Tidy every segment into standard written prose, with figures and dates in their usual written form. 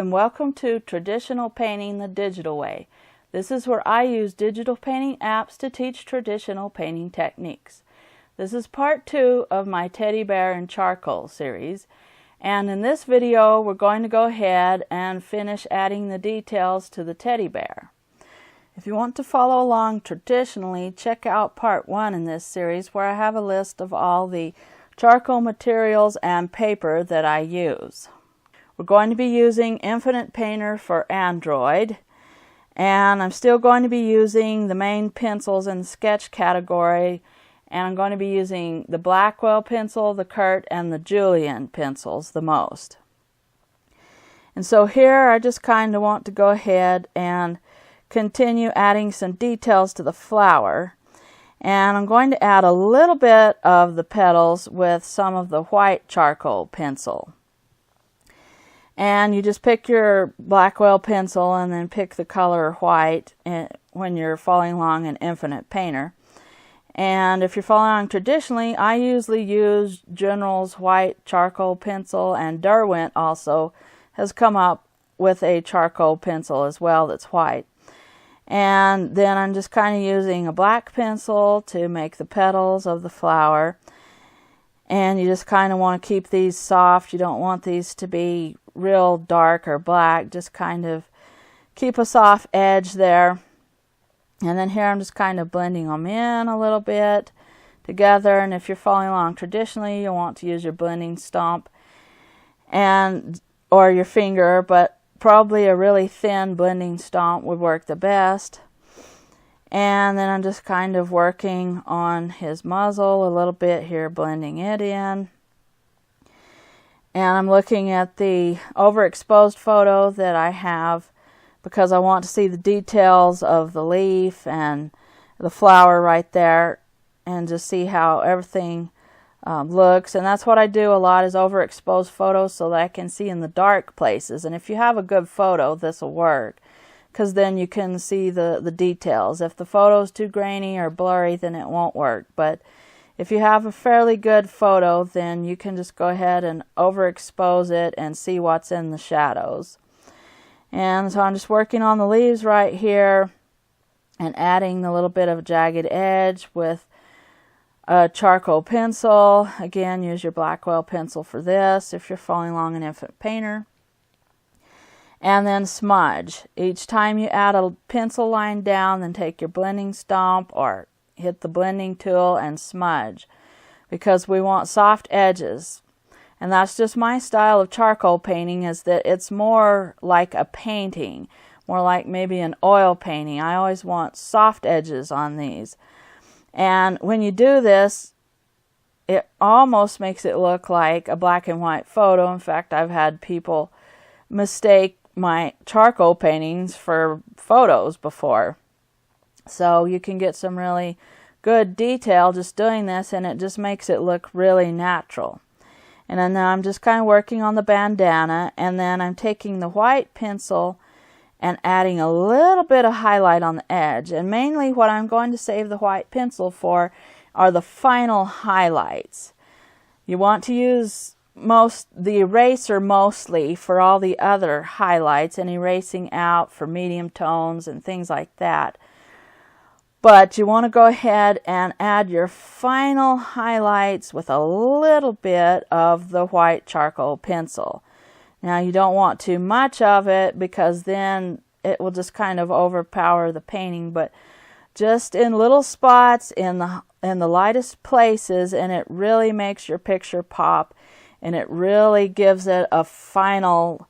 and welcome to Traditional Painting the Digital Way. This is where I use digital painting apps to teach traditional painting techniques. This is part 2 of my teddy bear and charcoal series, and in this video we're going to go ahead and finish adding the details to the teddy bear. If you want to follow along traditionally, check out part 1 in this series where I have a list of all the charcoal materials and paper that I use. We're going to be using Infinite Painter for Android, and I'm still going to be using the main pencils in the sketch category, and I'm going to be using the Blackwell pencil, the Kurt, and the Julian pencils the most. And so here I just kind of want to go ahead and continue adding some details to the flower. And I'm going to add a little bit of the petals with some of the white charcoal pencil. And you just pick your Blackwell pencil and then pick the color white when you're following along in Infinite Painter. And if you're following along traditionally, I usually use General's white charcoal pencil, and Derwent also has come up with a charcoal pencil as well that's white. And then I'm just kind of using a black pencil to make the petals of the flower. And you just kind of want to keep these soft. You don't want these to be real dark or black. Just kind of keep a soft edge there. And then here I'm just kind of blending them in a little bit together. And if you're following along traditionally, you'll want to use your blending stomp or your finger, but probably a really thin blending stomp would work the best. And then I'm just kind of working on his muzzle a little bit here, blending it in. And I'm looking at the overexposed photo that I have because I want to see the details of the leaf and the flower right there and just see how everything looks. And that's what I do a lot, is overexpose photos so that I can see in the dark places. And if you have a good photo, this will work, because then you can see the details. If the photo is too grainy or blurry, then it won't work. But if you have a fairly good photo, then you can just go ahead and overexpose it and see what's in the shadows. And so I'm just working on the leaves right here and adding a little bit of a jagged edge with a charcoal pencil. Again, use your Blackwell pencil for this if you're following along in Infinite Painter. And then smudge. Each time you add a pencil line down, then take your blending stomp or hit the blending tool and smudge, because we want soft edges. And that's just my style of charcoal painting, is that it's more like a painting, more like maybe an oil painting. I always want soft edges on these. And when you do this, it almost makes it look like a black and white photo. In fact, I've had people mistake my charcoal paintings for photos before. So you can get some really good detail just doing this, and it just makes it look really natural. And then I'm just kind of working on the bandana, and then I'm taking the white pencil and adding a little bit of highlight on the edge. And mainly what I'm going to save the white pencil for are the final highlights. You want to use the eraser mostly for all the other highlights and erasing out for medium tones and things like that. But you want to go ahead and add your final highlights with a little bit of the white charcoal pencil. Now, you don't want too much of it, because then it will just kind of overpower the painting, but just in little spots in the lightest places, and it really makes your picture pop, and it really gives it a final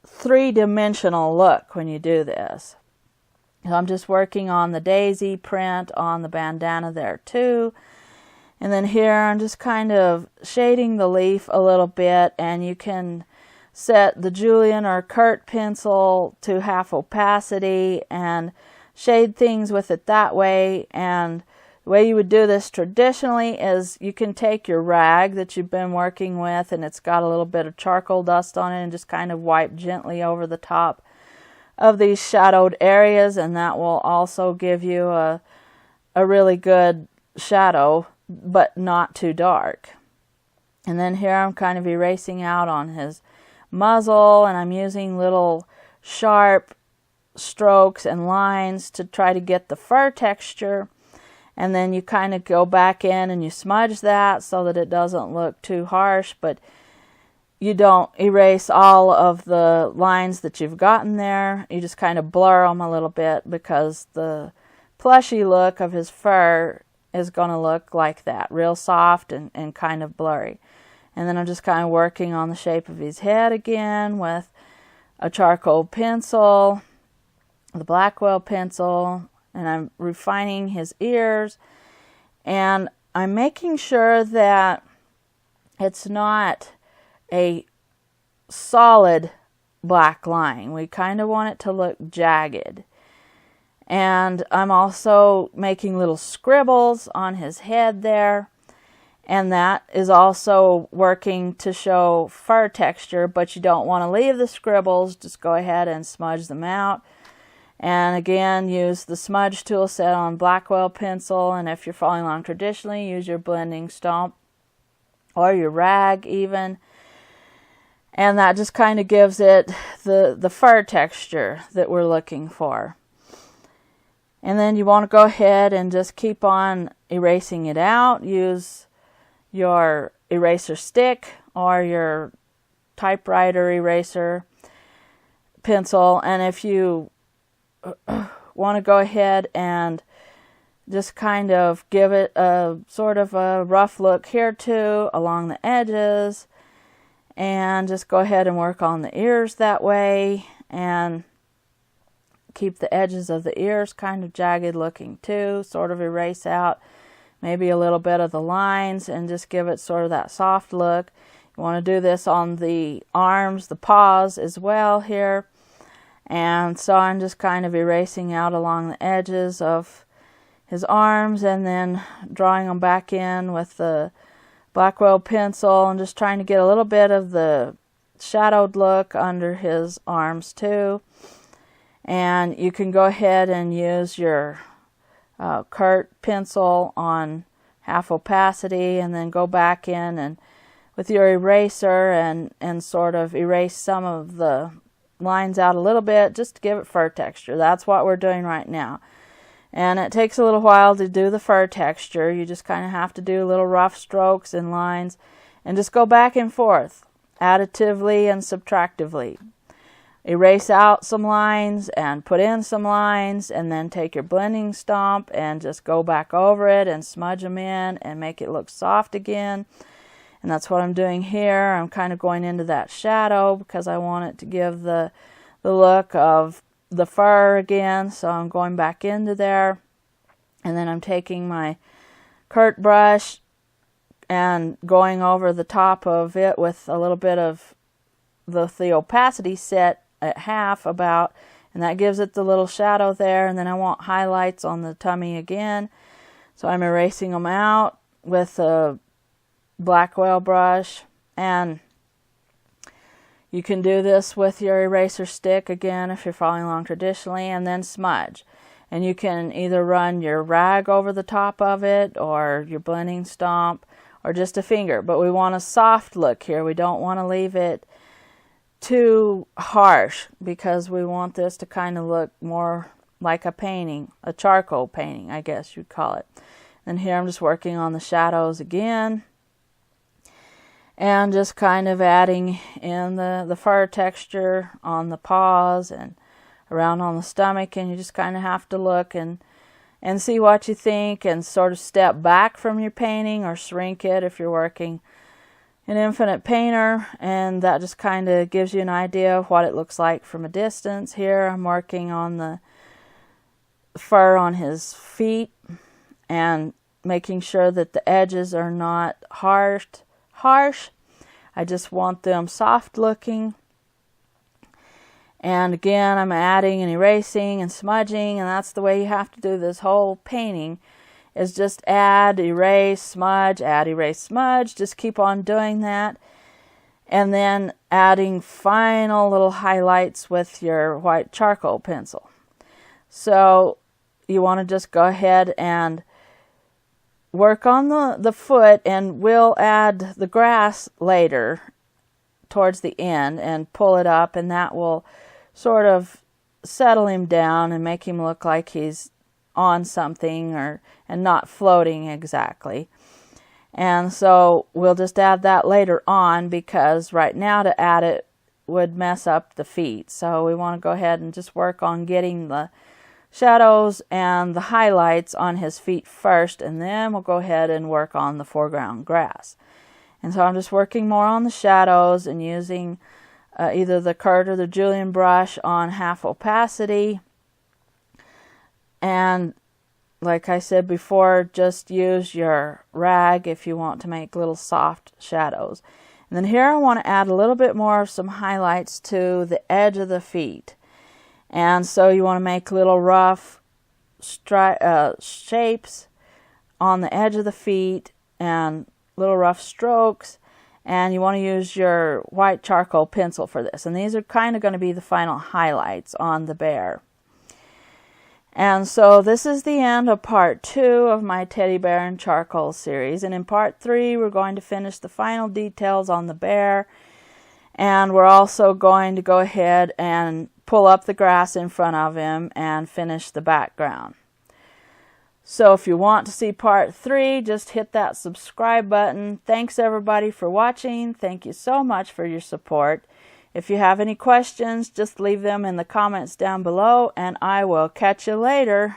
three-dimensional look when you do this. So I'm just working on the daisy print on the bandana there too. And then here I'm just kind of shading the leaf a little bit, and you can set the Julian or Kurt pencil to half opacity and shade things with it that way. And the way you would do this traditionally is you can take your rag that you've been working with, and it's got a little bit of charcoal dust on it, and just kind of wipe gently over the top of these shadowed areas, and that will also give you a really good shadow, but not too dark. And then here I'm kind of erasing out on his muzzle, and I'm using little sharp strokes and lines to try to get the fur texture. And then you kind of go back in and you smudge that so that it doesn't look too harsh, but you don't erase all of the lines that you've gotten there. You just kind of blur them a little bit, because the plushy look of his fur is going to look like that, real soft and kind of blurry. And then I'm just kind of working on the shape of his head again with a charcoal pencil, the Blackwell pencil, and I'm refining his ears, and I'm making sure that it's not a solid black line. We kind of want it to look jagged. And I'm also making little scribbles on his head there, and that is also working to show fur texture, but you don't want to leave the scribbles. Just go ahead and smudge them out. And again, use the smudge tool set on Blackwell pencil, and if you're following along traditionally, use your blending stomp or your rag even. And that just kind of gives it the fur texture that we're looking for. And then you want to go ahead and just keep on erasing it out. Use your eraser stick or your typewriter eraser pencil. And if you want to go ahead and just kind of give it a sort of a rough look here too along the edges, and just go ahead and work on the ears that way, and keep the edges of the ears kind of jagged looking too, sort of erase out maybe a little bit of the lines and just give it sort of that soft look. You want to do this on the arms, the paws as well here. And so I'm just kind of erasing out along the edges of his arms and then drawing them back in with the Blackwell pencil and just trying to get a little bit of the shadowed look under his arms too. And you can go ahead and use your Curt pencil on half opacity, and then go back in and with your eraser and sort of erase some of the lines out a little bit just to give it fur texture. That's what we're doing right now. And it takes a little while to do the fur texture. You just kind of have to do little rough strokes and lines and just go back and forth additively and subtractively. Erase out some lines and put in some lines, and then take your blending stomp and just go back over it and smudge them in and make it look soft again. And that's what I'm doing here. I'm kind of going into that shadow because I want it to give the look of the fur again. So I'm going back into there, and then I'm taking my Curt brush and going over the top of it with a little bit of the opacity set at half about, and that gives it the little shadow there. And then I want highlights on the tummy again, so I'm erasing them out with a Blackwell brush. And you can do this with your eraser stick again if you're following along traditionally, and then smudge. And you can either run your rag over the top of it or your blending stomp or just a finger, but we want a soft look here. We don't want to leave it too harsh because we want this to kind of look more like a painting, a charcoal painting, I guess you'd call it. And here I'm just working on the shadows again and just kind of adding in the fur texture on the paws and around on the stomach. And you just kind of have to look and see what you think and sort of step back from your painting or shrink it if you're working an Infinite Painter, and that just kind of gives you an idea of what it looks like from a distance. Here I'm working on the fur on his feet and making sure that the edges are not harsh. I just want them soft looking. And again, I'm adding and erasing and smudging, and that's the way you have to do this whole painting, is just add, erase, smudge, add, erase, smudge. Just keep on doing that. And then adding final little highlights with your white charcoal pencil. So you want to just go ahead and work on the foot, and we'll add the grass later towards the end and pull it up, and that will sort of settle him down and make him look like he's on something and not floating exactly. And so we'll just add that later on, because right now to add it would mess up the feet. So we want to go ahead and just work on getting the shadows and the highlights on his feet first, and then we'll go ahead and work on the foreground grass. And so I'm just working more on the shadows and using either the Kurt or the Julian brush on half opacity. And like I said before, just use your rag if you want to make little soft shadows. And then here I want to add a little bit more of some highlights to the edge of the feet. And so you want to make little rough shapes on the edge of the feet and little rough strokes. And you want to use your white charcoal pencil for this. And these are kind of going to be the final highlights on the bear. And so this is the end of part 2 of my teddy bear and charcoal series. And in part 3, we're going to finish the final details on the bear. And we're also going to go ahead and pull up the grass in front of him and finish the background. So if you want to see part 3, just hit that subscribe button. Thanks everybody for watching. Thank you so much for your support. If you have any questions, just leave them in the comments down below, and I will catch you later.